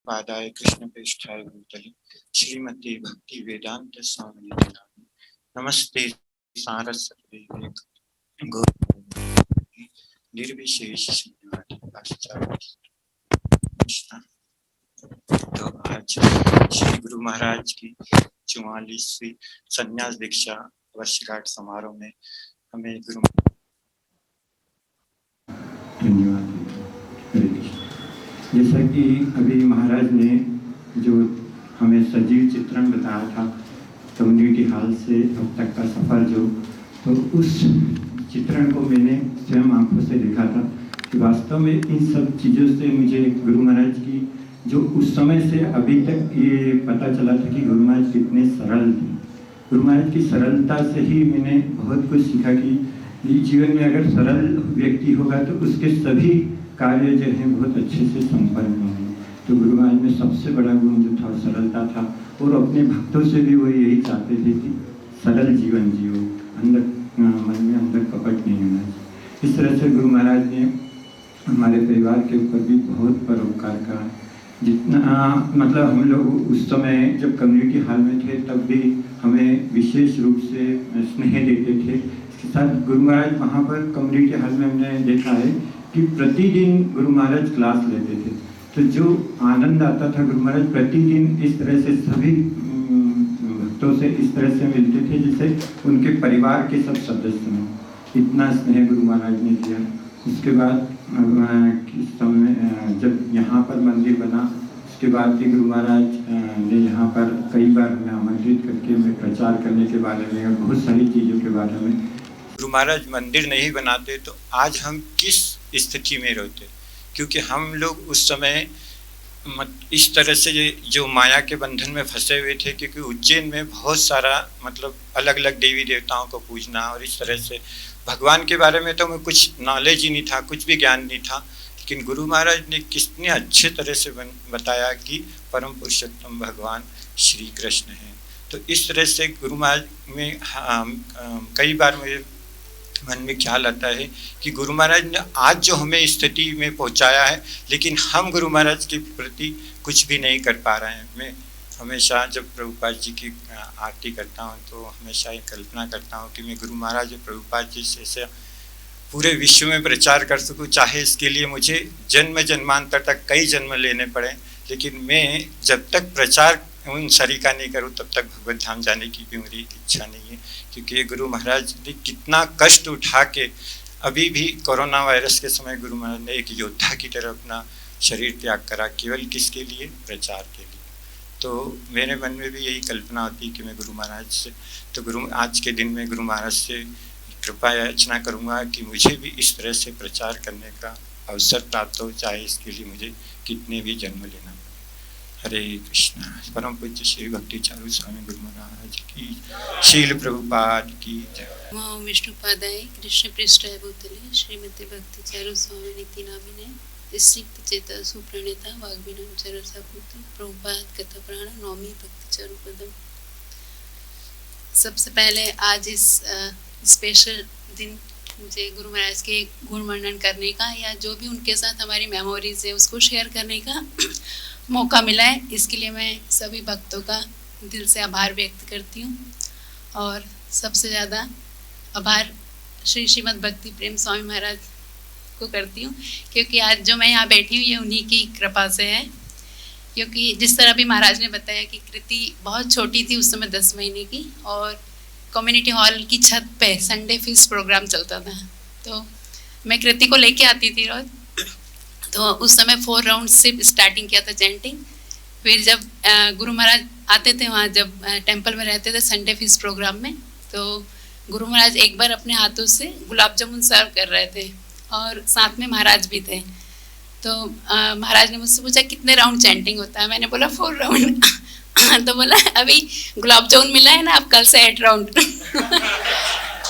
पादाय कृष्ण प्रेष्ठाय भूतले श्रीमती भक्ति वेदांत स्वामी नामिने नमस्ते सारस्वती गौरवाणी निर्विशेष शून्यवादी पाश्चात्य कृष्ण। तो आज श्री गुरु महाराज की 44वीं संन्यास दीक्षा वर्षगांठ समारोह में हमें गुरु धन्यवाद। जैसा कि अभी महाराज ने जो हमें सजीव चित्रण बताया था कम्युनिटी हॉल से अब तक का सफ़र जो, तो उस चित्रण को मैंने स्वयं आंखों से देखा था कि वास्तव में इन सब चीज़ों से मुझे गुरु महाराज की जो उस समय से अभी तक ये पता चला था कि गुरु महाराज कितने सरल थे। गुरु महाराज की सरलता से ही मैंने बहुत कुछ सीखा कि जीवन में अगर सरल व्यक्ति होगा तो उसके सभी कार्य जो हैं बहुत अच्छे से संपन्न होंगे। तो गुरु महाराज में सबसे बड़ा गुण जो था सरलता था, और अपने भक्तों से भी वो यही चाहते थे कि सरल जीवन जियो, अंदर मन में अंदर कपट नहीं होना चाहिए। इस तरह से गुरु महाराज ने हमारे परिवार के ऊपर भी बहुत परोपकार करा। जितना मतलब हम लोग उस समय जब कम्युनिटी हॉल में थे तब भी हमें विशेष रूप से स्नेह देते थे। इसके साथ गुरु महाराज वहाँ पर कम्युनिटी हॉल में हमने देखा है कि प्रतिदिन गुरु महाराज क्लास लेते थे, तो जो आनंद आता था गुरु महाराज प्रतिदिन इस तरह से सभी भक्तों से इस तरह से मिलते थे जैसे उनके परिवार के सब सदस्य हैं। इतना स्नेह गुरु महाराज ने दिया। उसके बाद किस समय जब यहाँ पर मंदिर बना उसके बाद भी गुरु महाराज ने यहाँ पर कई बार हमें आमंत्रित करके हमें प्रचार करने के बारे में और बहुत सारी चीज़ों के बारे में। गुरु महाराज मंदिर नहीं बनाते तो आज हम किस स्थिति में रहते, क्योंकि हम लोग उस समय इस तरह से जो माया के बंधन में फंसे हुए थे, क्योंकि उज्जैन में बहुत सारा मतलब अलग अलग देवी देवताओं को पूजना और इस तरह से भगवान के बारे में तो हमें कुछ नॉलेज ही नहीं था, कुछ भी ज्ञान नहीं था। लेकिन गुरु महाराज ने कितने अच्छे तरह से बताया कि परम पुरुषोत्तम भगवान श्री कृष्ण हैं। तो इस तरह से गुरु महाराज में कई बार मेरे मन में ख्याल आता है कि गुरु महाराज ने आज जो हमें इस स्थिति में पहुंचाया है, लेकिन हम गुरु महाराज के प्रति कुछ भी नहीं कर पा रहे हैं। मैं हमेशा जब प्रभुपाद जी की आरती करता हूँ तो हमेशा ये कल्पना करता हूँ कि मैं गुरु महाराज और प्रभुपाद जी से पूरे विश्व में प्रचार कर सकूँ, चाहे इसके लिए मुझे जन्म जन्मांतर तक कई जन्म लेने पड़े, लेकिन मैं जब तक प्रचार उन सरीका नहीं करूँ तब तक भगवत धाम जाने की भी मेरी इच्छा नहीं है। क्योंकि गुरु महाराज ने कितना कष्ट उठा के, अभी भी कोरोना वायरस के समय गुरु महाराज ने एक योद्धा की तरह अपना शरीर त्याग करा, केवल किसके लिए? प्रचार के लिए। तो मेरे मन में भी यही कल्पना होती कि मैं गुरु महाराज से, तो आज के दिन में गुरु महाराज से कृपा याचना करूँगा कि मुझे भी इस तरह से प्रचार करने का अवसर प्राप्त हो, चाहे इसके लिए मुझे कितने भी जन्म लेना पड़े। हरे कृष्णा। परम पूज्य श्री भक्ति चारू स्वामी गुरु महाराज की, शील प्रभुपाद की जय। मां विष्णुपादाय कृष्ण पृष्ठाय भूतले श्रीमती भक्ति चारू स्वामी नीति नामिने दिसिक्त चेता सुप्रणेता वाग्विनम चरसाभूत प्रभुपाद कथा प्राण नौमी भक्ति चारू पदम। सबसे पहले आज इस स्पेशल दिन मुझे गुरु महाराज के गुण वर्णन करने का या जो भी उनके साथ हमारी मेमोरीज है उसको शेयर करने का मौका मिला है, इसके लिए मैं सभी भक्तों का दिल से आभार व्यक्त करती हूँ। और सबसे ज़्यादा आभार श्री श्रीमद् भक्ति प्रेम स्वामी महाराज को करती हूँ, क्योंकि आज जो मैं यहाँ बैठी हूँ ये उन्हीं की कृपा से है। क्योंकि जिस तरह भी महाराज ने बताया कि कृति बहुत छोटी थी उस समय 10 महीने की, और कम्युनिटी हॉल की छत पे संडे फीस्ट प्रोग्राम चलता था, तो मैं कृति को लेके आती थी रोज। तो उस समय 4 राउंड से स्टार्टिंग किया था चैंटिंग। फिर जब गुरु महाराज आते थे वहाँ, जब टेंपल में रहते थे संडे फीस्ट प्रोग्राम में, तो गुरु महाराज एक बार अपने हाथों से गुलाब जामुन सर्व कर रहे थे और साथ में महाराज भी थे। तो महाराज ने मुझसे पूछा कितने राउंड चैंटिंग होता है, मैंने बोला 4 राउंड। तो बोला अभी गुलाब जामुन मिला है ना, अब कल से 8 राउंड।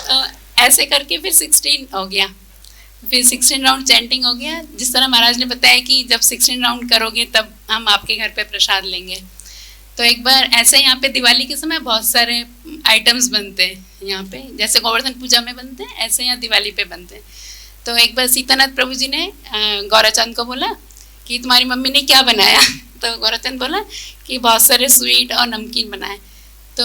तो ऐसे करके फिर 16 हो गया, फिर 16 राउंड चैंटिंग हो गया। जिस तरह महाराज ने बताया कि जब 16 राउंड करोगे तब हम आपके घर पे प्रसाद लेंगे। तो एक बार ऐसे यहाँ पे दिवाली के समय बहुत सारे आइटम्स बनते हैं यहाँ पे, जैसे गोवर्धन पूजा में बनते हैं ऐसे यहाँ दिवाली पे बनते हैं। तो एक बार सीतानाथ प्रभु जी ने गौराचंद को बोला कि तुम्हारी मम्मी ने क्या बनाया। तो गौराचंद बोला कि बहुत सारे स्वीट और नमकीन बनाए। तो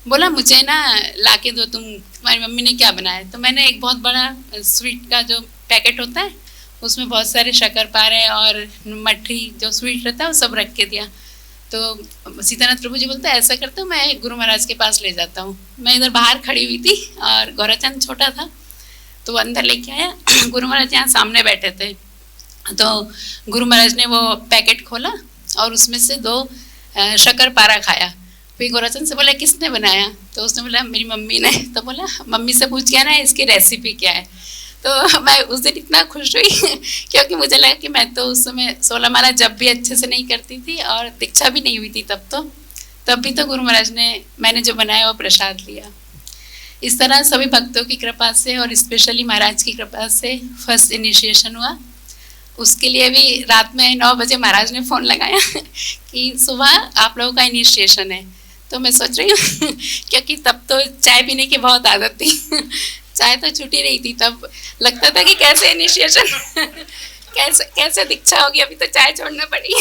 बोला मुझे ना ला के दो, तुम्हारी मम्मी ने क्या बनाया। तो मैंने एक बहुत बड़ा स्वीट का जो पैकेट होता है उसमें बहुत सारे शक्करपारे और मठरी जो स्वीट रहता है वो सब रख के दिया। तो सीतानाथ प्रभु जी बोलते ऐसा करता हूँ, मैं गुरु महाराज के पास ले जाता हूँ। मैं इधर बाहर खड़ी हुई थी और गौराचंद छोटा था तो वो अंदर लेके आया। गुरु महाराज यहाँ सामने बैठे थे, तो गुरु महाराज ने वो पैकेट खोला और उसमें से 2 शक्करपारा खाया। फिर गौराचंद से बोला किसने बनाया, तो उसने बोला मेरी मम्मी ने। तो बोला मम्मी से पूछ के ना इसकी रेसिपी क्या है। तो मैं उस दिन इतना खुश हुई क्योंकि मुझे लगा कि मैं तो उस समय 16 माला जब भी अच्छे से नहीं करती थी और दीक्षा भी नहीं हुई थी तब भी तो गुरु महाराज ने मैंने जो बनाया वो प्रसाद लिया। इस तरह सभी भक्तों की कृपा से और स्पेशली महाराज की कृपा से फर्स्ट इनिशिएशन हुआ। उसके लिए भी रात में 9 बजे महाराज ने फ़ोन लगाया कि सुबह आप लोगों का इनिशिएशन है। तो मैं सोच रही हूँ क्योंकि तब तो चाय पीने की बहुत आदत थी, चाय तो छूटी रही थी। तब लगता था कि कैसे इनिशिएशन कैसे दीक्षा होगी, अभी तो चाय छोड़ना पड़ी।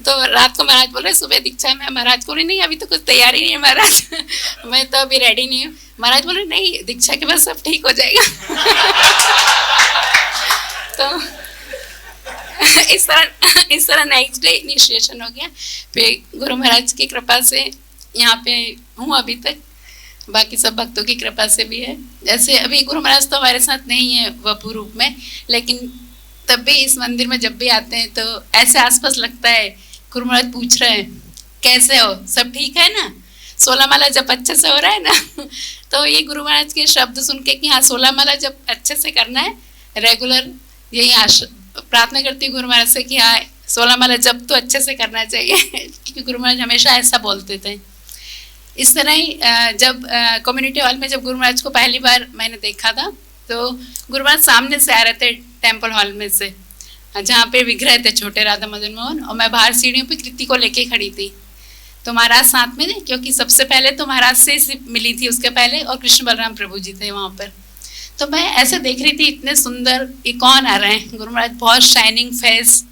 तो रात को महाराज बोल रहे सुबह दीक्षा में। महाराज बोले नहीं अभी तो कुछ तैयारी नहीं है महाराज, मैं तो अभी रेडी नहीं हूँ। महाराज बोले नहीं दीक्षा के बाद सब ठीक हो जाएगा। तो इस तरह नेक्स्ट डे इनिशिएशन हो गया। फिर गुरु महाराज की कृपा से यहाँ पे हूँ अभी तक, बाकी सब भक्तों की कृपा से भी है। जैसे अभी गुरु महाराज तो हमारे साथ नहीं है वपू रूप में, लेकिन तब भी इस मंदिर में जब भी आते हैं तो ऐसे आसपास लगता है गुरु महाराज पूछ रहे हैं कैसे हो, सब ठीक है ना, 16 माला जब अच्छे से हो रहा है ना। तो ये गुरु महाराज के शब्द सुन के कि हाँ 16 माला जब अच्छे से करना है रेगुलर, यही प्रार्थना करती हूँ गुरु महाराज से कि हाँ 16 माला जब तो अच्छे से करना चाहिए क्योंकि गुरु महाराज हमेशा ऐसा बोलते थे। इस तरह ही जब कम्युनिटी हॉल में जब गुरु महाराज को पहली बार मैंने देखा था तो गुरु महाराज सामने से आ रहे थे टेम्पल हॉल में से, जहाँ पे विग्रह थे छोटे राधा मदन मोहन, और मैं बाहर सीढ़ियों पे कृति को लेके खड़ी थी। तो महाराज साथ में थे क्योंकि सबसे पहले तो महाराज से मिली थी उसके पहले, और कृष्ण बलराम प्रभु जी थे वहाँ पर। तो मैं ऐसे देख रही थी इतने सुंदर, ये कौन आ रहे हैं। गुरु महाराज बहुत शाइनिंग फेस,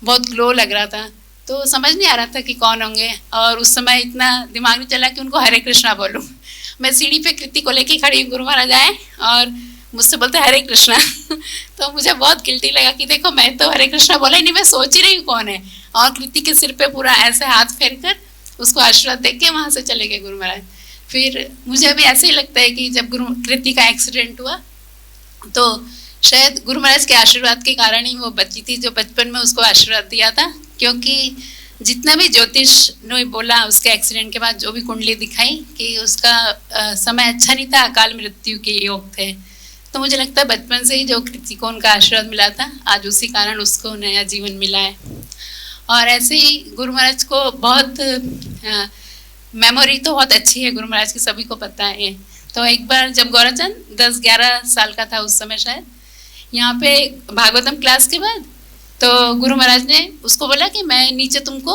बहुत ग्लो लग रहा था, तो समझ नहीं आ रहा था कि कौन होंगे। और उस समय इतना दिमाग में चला कि उनको हरे कृष्णा बोलूँ। मैं सीढ़ी पे कृति को लेके खड़ी, गुरु महाराज आए और मुझसे बोलते हरे कृष्णा। तो मुझे बहुत गिल्टी लगा कि देखो मैं तो हरे कृष्णा बोला ही नहीं, मैं सोच ही रही हूँ कौन है। और कृति के सिर पे पूरा ऐसे हाथ फेर कर उसको आशीर्वाद दे के वहाँ से चले गए गुरु महाराज। फिर मुझे अभी ऐसे ही लगता है कि जब गुरु कृति का एक्सीडेंट हुआ तो शायद गुरु महाराज के आशीर्वाद के कारण ही वो बची थी जो बचपन में उसको आशीर्वाद दिया था। क्योंकि जितना भी ज्योतिष ने बोला उसके एक्सीडेंट के बाद, जो भी कुंडली दिखाई कि उसका समय अच्छा नहीं था, अकाल मृत्यु के योग थे। तो मुझे लगता है बचपन से ही जो कृति को उनका आशीर्वाद मिला था, आज उसी कारण उसको नया जीवन मिला है। और ऐसे ही गुरु महाराज को बहुत मेमोरी तो बहुत अच्छी है गुरु महाराज की, सभी को पता है। तो एक बार जब गौराचंद 10-11 साल का था उस समय शायद, यहाँ पे भागवतम क्लास के बाद तो गुरु महाराज ने उसको बोला कि मैं नीचे तुमको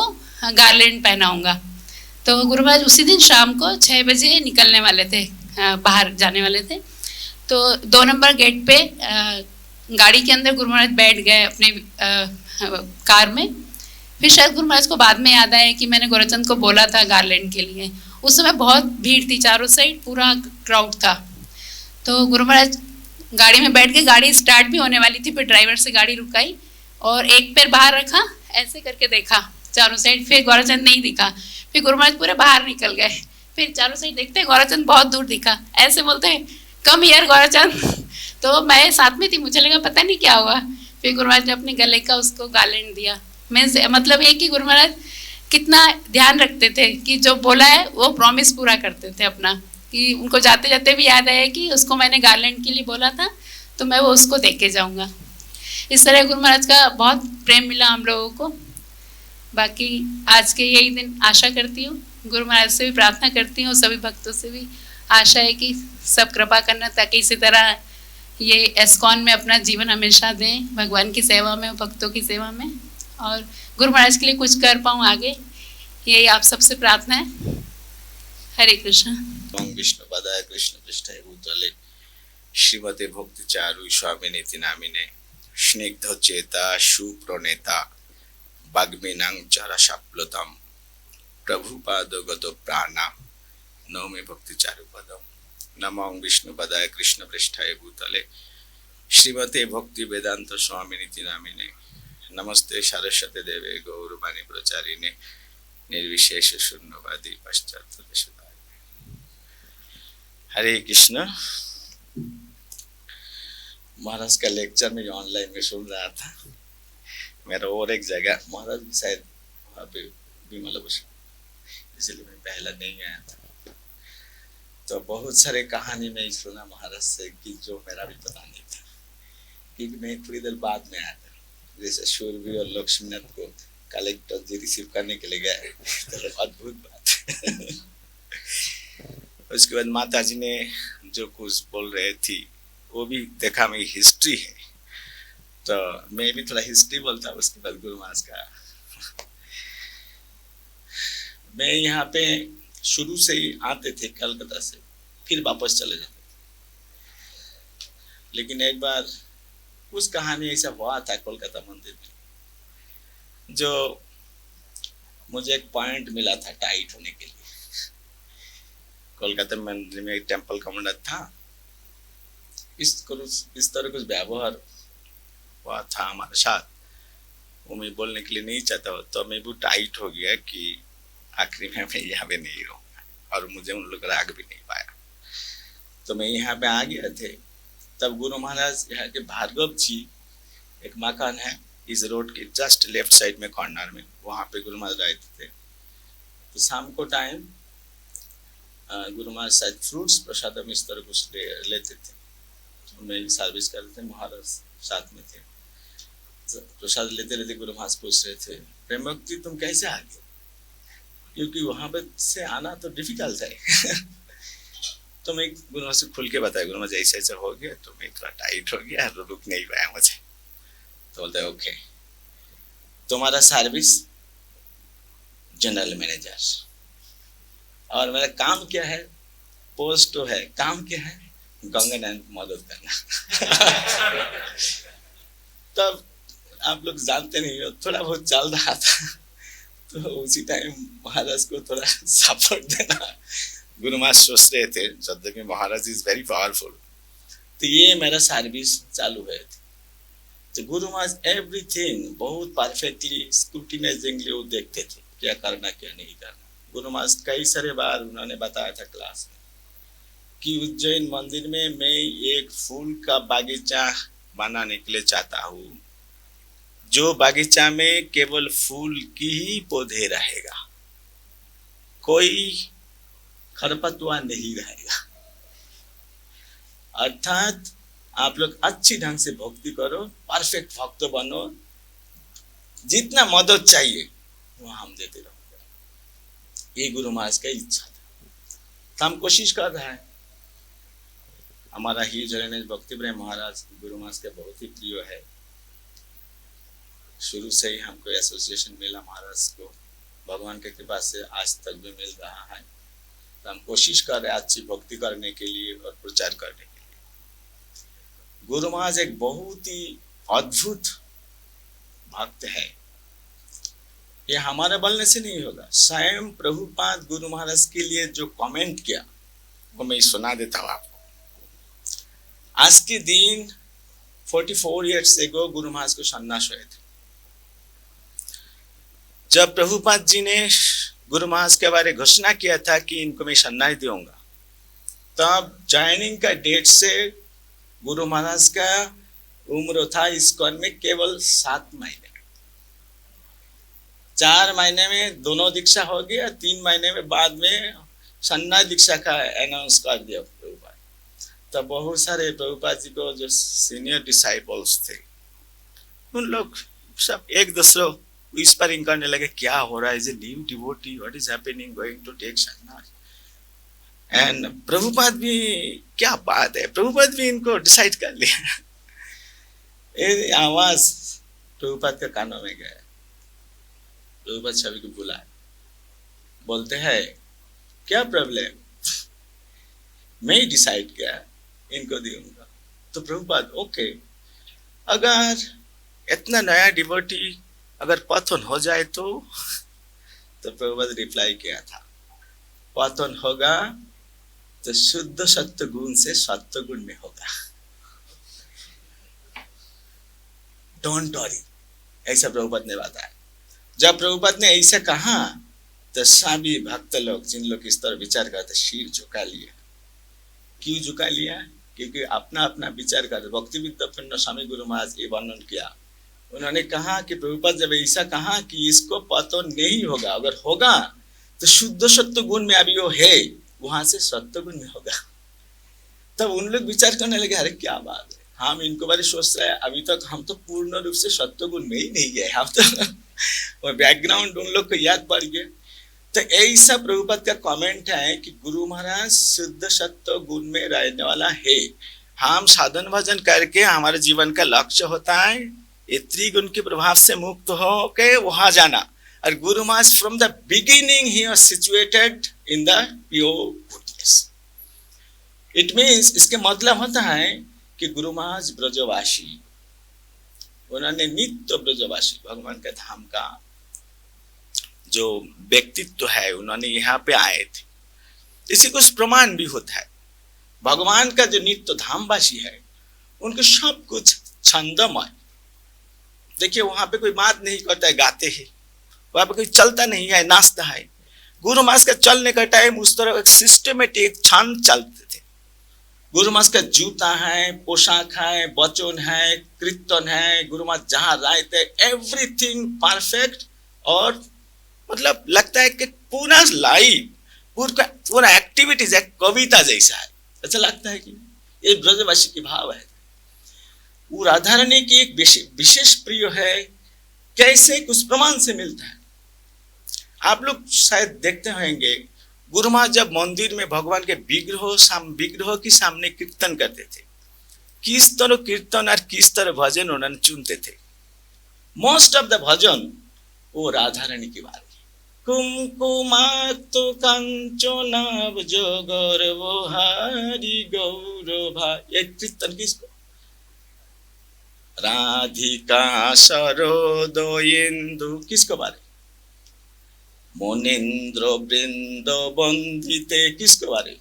गार्लैंड पहनाऊंगा। तो गुरु महाराज उसी दिन शाम को 6 बजे निकलने वाले थे, बाहर जाने वाले थे। तो 2 नंबर गेट पे गाड़ी के अंदर गुरु महाराज बैठ गए अपने कार में। फिर शायद गुरु महाराज को बाद में याद आया कि मैंने गौराचंद को बोला था गार्लैंड के लिए। उस समय बहुत भीड़ थी, चारों साइड पूरा क्राउड था। तो गुरु महाराज गाड़ी में बैठ के, गाड़ी स्टार्ट भी होने वाली थी, फिर ड्राइवर से गाड़ी रुकाई और एक पैर बाहर रखा, ऐसे करके देखा चारों साइड, फिर गौराचंद नहीं दिखा। फिर गुरु महाराज पूरे बाहर निकल गए, फिर चारों साइड देखते गौराचंद बहुत दूर दिखा, ऐसे बोलते कम हियर गौराचंद। तो मैं साथ में थी, मुझे लगा पता नहीं क्या हुआ। फिर गुरु महाराज ने अपने गले का उसको गार्लैंड दिया। मतलब ये कि गुरु महाराज कितना ध्यान रखते थे कि जो बोला है वो प्रॉमिस पूरा करते थे अपना, कि उनको जाते जाते भी याद आया कि उसको मैंने गार्लैंड के लिए बोला था तो मैं वो उसको दे के जाऊँगा। इस तरह गुरु महाराज का बहुत प्रेम मिला हम लोगों को। बाकी आज के यही दिन आशा करती हूँ, गुरु महाराज से भी प्रार्थना करती हूँ, सभी भक्तों से भी आशा है कि सब कृपा करना, ताकि इसी तरह ये एस्कॉन में अपना जीवन हमेशा दें, भगवान की सेवा में, भक्तों की सेवा में, और गुरु महाराज के लिए कुछ कर पाऊँ आगे, यही आप सबसे प्रार्थना है। हरे कृष्ण। विष्णु पदाय कृष्ण पृष्ठाय भूतले श्रीमते भक्ति चारु स्वामिनेति नामिने स्निग्ध चेता सुप्रणेता वाग्मीनां चरशाप्लुतं प्रभुपादगतो प्राणा नौमि भक्ति चारुपदम। नमो विष्णुपदाय कृष्णपृष्ठाय भूतले श्रीमते भक्ति वेदांत स्वामिनिति नामिने। नमस्ते सरस्वती देवे गौरवाणी प्रचारिणे निर्विशेष शून्यवादी पश्चात देशदाय। हरे कृष्ण। महाराज का लेक्चर में ऑनलाइन में सुन रहा था। मेरा और एक जगह महाराज शायद वहाँ पे विमला बस, इसलिए मैं पहला नहीं आया था। तो बहुत सारे कहानी में सुना महाराज से कि जो मेरा भी पता नहीं था, क्योंकि मैं थोड़ी देर बाद में आया था। जैसे शूरवीर और लक्ष्मीनाथ को कलेक्टर जी रिसीव करने के लिए गए, तो अद्भुत बात। उसके बाद माता जी ने जो कुछ बोल रहे थी वो भी देखा, मेरी हिस्ट्री है तो मैं भी थोड़ा हिस्ट्री बोलता। उसके बाद गुरु महाराज का, मैं यहाँ पे शुरू से ही आते थे कलकत्ता से, फिर वापस चले जाते थे। लेकिन एक बार उस कहानी ऐसा हुआ था कोलकाता मंदिर में, जो मुझे एक पॉइंट मिला था टाइट होने के लिए। कोलकाता मंदिर में एक टेम्पल कमांडर था, इस तरह कुछ व्यवहार हुआ था हमारे साथ। वो मैं बोलने के लिए नहीं चाहता, तो मैं वो टाइट हो गया कि आखिरी में मैं यहाँ पे नहीं रहूँगा, और मुझे उन लोग राग भी नहीं पाया। तो मैं यहाँ पे आ गया थे। तब गुरु महाराज यहाँ के भार्गव जी, एक मकान है इस रोड के जस्ट लेफ्ट साइड में कॉर्नर में, वहाँ पे गुरु महाराज रहते थे। तो शाम को टाइम गुरु महाराज शायद फ्रूट्स प्रसादम इस तरह कुछ लेते थे। मैं सर्विस कर रहे थे, महाराज साथ में थे। तो प्रसाद लेते लेते गुरु महाराज पूछ रहे थे, प्रेम भक्ति तुम कैसे आ गए, क्योंकि वहां पे से आना तो डिफिकल्ट है। तो मैं गुरु महाराज से खुल के बताया, गुरु महाराज ऐसे ऐसे हो गया, तो मैं थोड़ा टाइट हो गया, रुक नहीं पाया मुझे। तो बोलते ओके, तुम्हारा सर्विस जनरल मैनेजर, और मेरा काम क्या है, पोस्ट तो है, काम क्या है, गंगानंद मदद करना। तब आप लोग जानते नहीं हो, थोड़ा बहुत चल रहा था, तो उसी टाइम महाराज को थोड़ा सपोर्ट देना। गुरु महाराज सोच रहे थे जब कि महाराज इज वेरी पावरफुल, तो ये मेरा सर्विस चालू है। तो गुरु महाराज एवरीथिंग बहुत परफेक्टली स्क्रूटिनाइजिंगली वो देखते थे, क्या करना क्या नहीं करना। गुरु महाराज कई सारे बार उन्होंने बताया था क्लास में कि उज्जैन मंदिर में मैं एक फूल का बागीचा बनाने के लिए चाहता हूँ, जो बागीचा में केवल फूल की ही पौधे रहेगा, कोई खरपतवार नहीं रहेगा। अर्थात आप लोग अच्छी ढंग से भक्ति करो, परफेक्ट भक्त बनो, जितना मदद चाहिए वो हम देते रहोगे। ये गुरु महाराज का इच्छा था, तो हम कोशिश कर रहे हैं। हमारा ही जगन्नाथ भक्ति प्रेम महाराज गुरु महाराज के बहुत ही प्रिय है। शुरू से ही हमको एसोसिएशन मिला महाराज को, भगवान के कृपा से आज तक भी मिल रहा है। तो हम कोशिश कर रहे हैं अच्छी भक्ति करने के लिए और प्रचार करने के लिए। गुरु महाराज एक बहुत ही अद्भुत भक्त है, ये हमारे बोलने से नहीं होगा। स्वयं प्रभुपाद गुरु महाराज के लिए जो कमेंट किया वो मैं सुना देता हूँ आपको। आज के दिन 44 ईयर्स एगो गुरु महाराज को सन्यास हुए थे। जब प्रभुपाद जी ने गुरु महाराज के बारे में घोषणा किया था कि इनको मैं सन्यास दूंगा, तब ज्वाइनिंग का डेट से गुरु महाराज का उम्र था इस्कॉन में केवल 7 महीने। 4 महीने में दोनों दीक्षा हो गया, 3 महीने में बाद में सन्यास दीक्षा का अनाउंस कर दिया प्रभुपाद। तब बहुत सारे प्रभुपाद जी को जो सीनियर डिसाइपल्स थे, उन लोग सब एक दूसरे विस्परिंग करने लगे, क्या हो रहा है, is a new devotee, what is happening, going to take sannyas. And Prabhupada भी, क्या बात है, प्रभुपाद भी इनको डिसाइड कर लिया। ये आवाज प्रभुपाद के कानों में गया। प्रभुपाद सभी को बुलाए, बोलते हैं क्या प्रॉब्लम, मैं ही डिसाइड किया इनको दूंगा। तो प्रभुपाद ओके, अगर इतना नया डिवोटी अगर पतन हो जाए तो प्रभुपाद रिप्लाई किया था, पतन होगा तो शुद्ध सत्य गुण से सत्य गुण में होगा, डोंट वरी, ऐसा प्रभुपाद ने बताया। जब प्रभुपाद ने ऐसा कहा तो सभी भक्त लोग, जिन लोग इस तरह विचार करते, सिर झुका लिया। क्यों झुका लिया? क्योंकि अपना अपना विचार करते। भक्ति विद्यापन्न स्वामी गुरु महाराज ये वर्णन किया, उन्होंने कहा कि प्रभुपाद जब ऐसा कहा कि इसको पतन नहीं होगा, अगर होगा तो शुद्ध सत्य गुण में अभी वो है, वहां से सत्य गुण में होगा। तब उन लोग विचार करने लगे, अरे क्या बात है, हम इनको बारे सोच रहे हैं, अभी तक हम तो पूर्ण रूप से सत्य गुण में ही नहीं गए, हम तो बैकग्राउंड उन लोग को याद पड़ गए। तो ऐसा प्रभुपाद का कमेंट है कि गुरु महाराज शुद्ध सत्य गुण में रहने वाला है। हम साधन भजन करके हमारे जीवन का लक्ष्य होता है ये त्रिगुण के प्रभाव से मुक्त हो के वहां जाना। और Guru Maharaj from the beginning ही was situated in the pure goodness. It means, इसके मतलब होता है कि गुरु महाराज ब्रजवासी, उन्होंने नित्य ब्रजवासी भगवान के धाम का जो व्यक्तित्व है, उन्होंने यहाँ पे आए थे। इसी कुछ प्रमाण भी होता है, भगवान का जो नित्य धामवासी है उनको सब कुछ छंदमय। देखिए वहां पे कोई बात नहीं करता है, गाते हैं, वहां पे कोई चलता नहीं है, नाचता है। गुरु महाराज का चलने का टाइम उस तरह सिस्टमेटिक छंद चलते थे। गुरु महाराज का जूता है, पोशाक है, वचन है, कीर्तन है, गुरु महाराज जहां रहते एवरीथिंग परफेक्ट। और मतलब लगता है कि पूरा लाइफ, पूरा एक्टिविटीज एक कविता जैसा है, ऐसा लगता है कि ये ब्रजवासी की भाव है। वो राधा रानी की एक विशेष प्रिय है, कैसे कुछ प्रमाण से मिलता है। आप लोग शायद देखते होंगे, गुरु महाराज जब मंदिर में भगवान के विग्रह के सामने कीर्तन करते थे, किस तरह कीर्तन और किस तरह भजन उन्होंने चुनते थे। मोस्ट ऑफ द भजन वो राधा रानी की बात। कुमकुमाक्तो कंचनाभ गौरवो हरि गौरभा, ये कीर्तन किसको? राधिका सरोदयेन्दु, किसको बारे? मुनीन्द्र वृंद वंदिते, किसको बारे?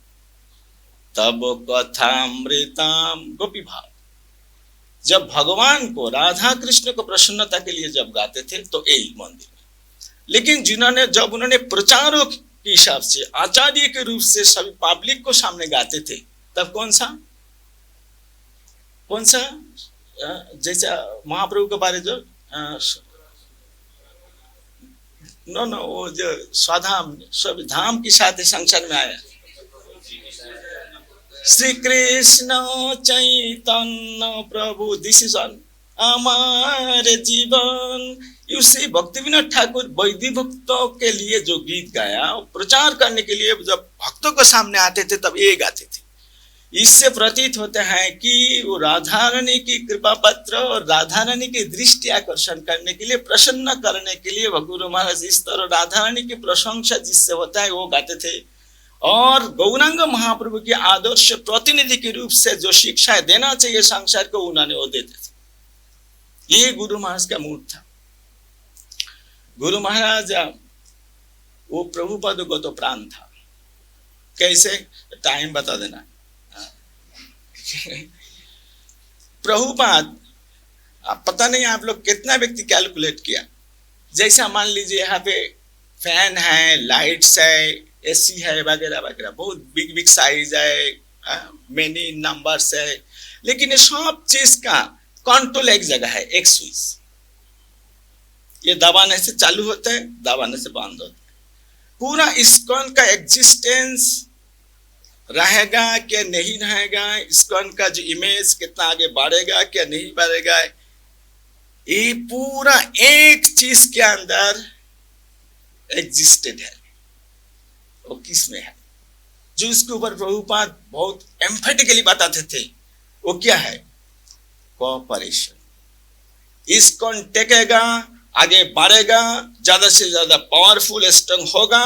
तब कथामृताम, गोपी भाव। जब भगवान को, राधा कृष्ण को प्रसन्नता के लिए जब गाते थे तो यही मंदिर। लेकिन जब उन्होंने प्रचारों के हिसाब से, आचार्य के रूप से सभी पब्लिक को सामने गाते थे, तब कौन सा जैसा महाप्रभु के बारे जो नो वो जो स्वाधाम सब धाम के साथ संसार में आया, श्री कृष्ण चैतन्य प्रभु, दिस इज हमारे जीवन। उसे भक्ति विनोद ठाकुर वैदिक भक्तों के लिए जो गीत गाया, प्रचार करने के लिए जब भक्तों को सामने आते थे तब ये गाते थे। इससे प्रतीत होता है कि वो राधा रानी की कृपा पत्र और राधा रानी की दृष्टि आकर्षण करने के लिए, प्रसन्न करने के लिए गुरु महाराज इस तरह राधा रानी की प्रशंसा जिससे होता है वो गाते थे। और गौरांग महाप्रभु के आदर्श प्रतिनिधि के रूप से जो शिक्षाएं देना चाहिए संसार को, उन्होंने वो देते थे। ये गुरु महाराज का मूड था। गुरु महाराज वो प्रभुपद को तो प्राण था। कैसे? टाइम बता देना। प्रभुपाद, पता नहीं आप लोग कितना व्यक्ति कैलकुलेट किया। जैसा मान लीजिए यहाँ पे फैन है, लाइट्स है, एसी है, वगैरह वगैरह, बहुत बिग बिग साइज है, मेनी नंबर्स है, लेकिन ये सब चीज का कंट्रोल एक जगह है, एक स्विच। ये दबाने से चालू होता है, दबाने से बंद होता है। पूरा इस्कॉन का एग्जिस्टेंस रहेगा क्या नहीं रहेगा, इस्कॉन का जो इमेज कितना आगे बढ़ेगा क्या नहीं बढ़ेगा, ये पूरा एक चीज के अंदर एग्जिस्टेड है। वो किस में है? जो इसके ऊपर प्रभुपाद बहुत एम्फेटिकली बताते थे, वो क्या है? कोऑपरेशन। इस्कॉन टेकेगा, आगे बढ़ेगा, ज्यादा से ज्यादा पावरफुल स्ट्रॉन्ग होगा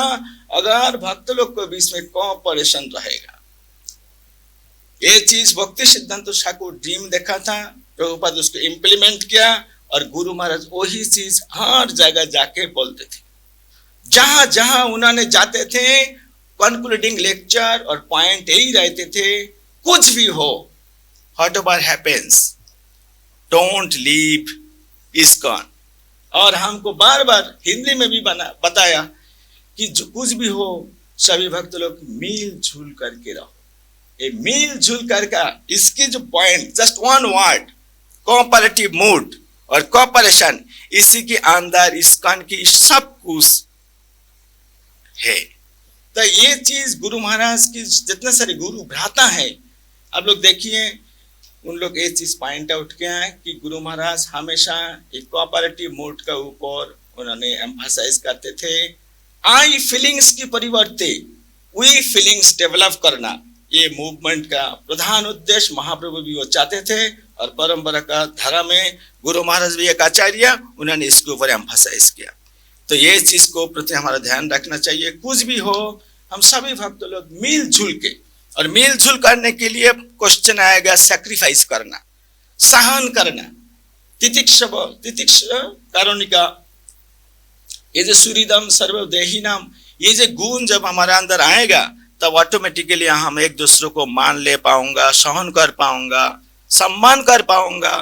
अगर भक्त लोग के बीच में कोऑपरेशन रहेगा। ये चीज भक्ति सिद्धांत ठाकुर ड्रीम देखा था, प्रभुपाद उसको इम्प्लीमेंट किया और गुरु महाराज वही चीज हर जगह जाके बोलते थे। जहां जहां उन्होंने जाते थे कंक्लूडिंग लेक्चर और पॉइंट यही रहते थे, कुछ भी हो, whatever happens, don't leave ISKCON. और हमको बार बार हिंदी में भी बताया कि जो कुछ भी हो सभी भक्त लोग मिलजुल करके रहो। ये मिलजुल करके, इसकी जो point, just one word, cooperative mood और कोऑपरेशन, इसी के अंदर इस्कॉन की सब कुछ है। तो ये चीज गुरु महाराज की जितने सारे गुरु भ्राता है, आप लोग देखिए, उन लोग ये चीज पॉइंट आउट किया है कि गुरु महाराज हमेशा एक कोऑपरेटिव मूड का ऊपर उन्होंने एम्फसाइज करते थे। आई फीलिंग्स की परिवर्ते वी फीलिंग्स डेवलप करना, ये मूवमेंट का प्रधान उद्देश्य महाप्रभु भी वो चाहते थे, और परंपरा का धारा में गुरु महाराज भी एक आचार्य, उन्होंने इसके ऊपर एम्फसाइज किया। तो ये चीज को प्रति हमारा ध्यान रखना चाहिए। कुछ भी हो, हम सभी भक्त लोग मिलजुल के, और मिलजुल करने के लिए क्वेश्चन आएगा सैक्रिफाइस करना, सहन करना, तितिक्षा कारुणिका, ये जो सूर्यदम सर्वदेहिनाम, ये जो गुण जब हमारे अंदर आएगा तब ऑटोमेटिकली हम एक दूसरे को मान ले पाऊंगा, सहन कर पाऊंगा, सम्मान कर पाऊंगा,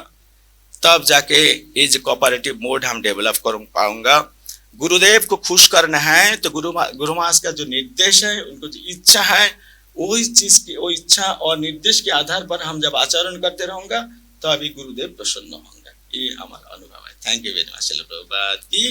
तब जाके ये जो कोऑपरेटिव मोड हम डेवलप कर पाऊंगा। गुरुदेव को खुश करना है तो गुरु महाराज का जो निर्देश है, उनको जो इच्छा है, वही चीज की, वो इच्छा और निर्देश के आधार पर हम जब आचरण करते रहूंगा तो अभी गुरुदेव प्रसन्न होंगे। ये हमारा अनुभव है। Thank you very much. Prabhupada की